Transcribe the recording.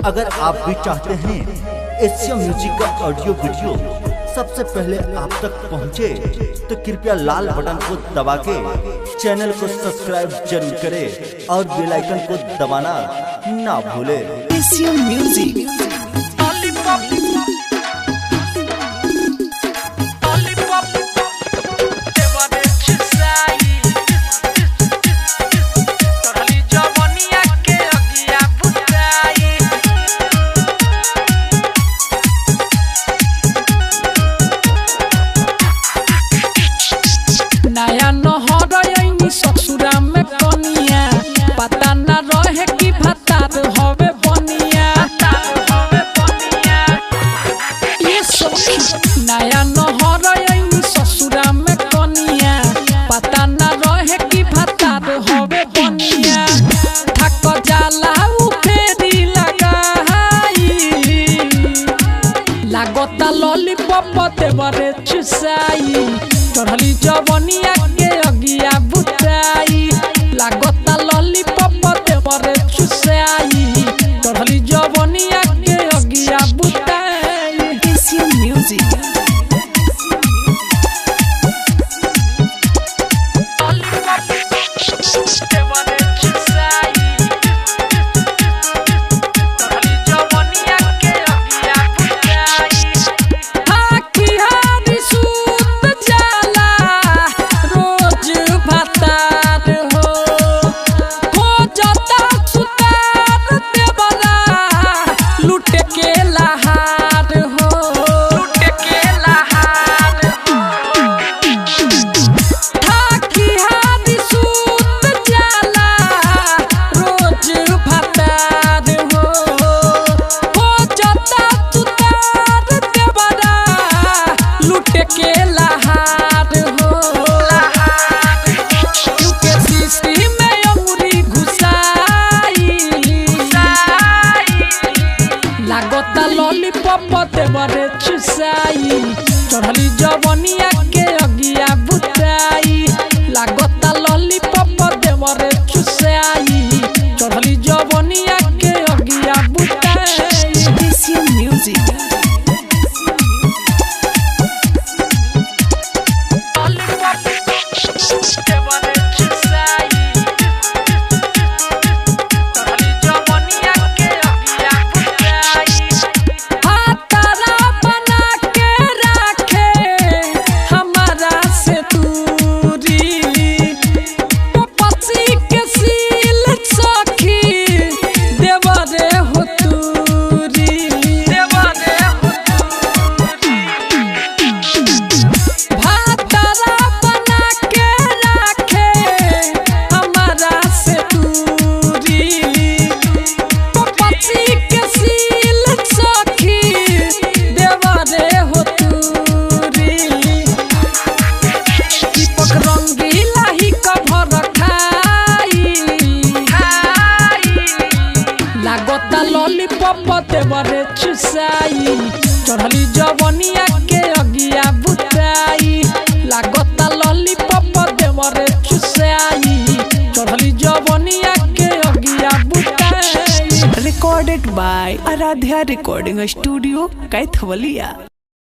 अगर आप भी चाहते हैं एशिया म्यूजिक का ऑडियो वीडियो सबसे पहले आप तक पहुंचे, तो कृपया लाल बटन को दबा के चैनल को सब्सक्राइब जरूर करें और बेल आइकन को दबाना ना भूले। एशिया म्यूजिक नया नहर ससुरा में कनिया, पता न रहे कि भतार हवे बनिया। ये सखी नया नहर ससुरा में कनिया, पता न रहे कि भतार हवे बनिया। थक जाला उ फेरी लगाई, लागता लॉलीपॉप देवरे चुसाई। चढ़ली जवनिया के अगिया बुताई, लागता लॉलीपॉप देवरे चुसाई। चढ़ली जवनिया के अगिया बुताई। एशिया म्यूजिक लॉलीपॉप देवरे चुसाई। चढ़ली जवनिया के अगिया बुताई, लागता लॉलीपॉप देवरे चुसाई। चढ़ली जवनिया के अगिया बुताई। एशिया म्यूजिक लॉलीपॉप देवरे चुसाई। चढ़ली जवनिया के अगिया बुताई, लागता लॉलीपॉप देवरे चुसाई। चढ़ली जवनिया के अगिया बुताई। Recorded by Aaradhya recording studio Kaithwalia.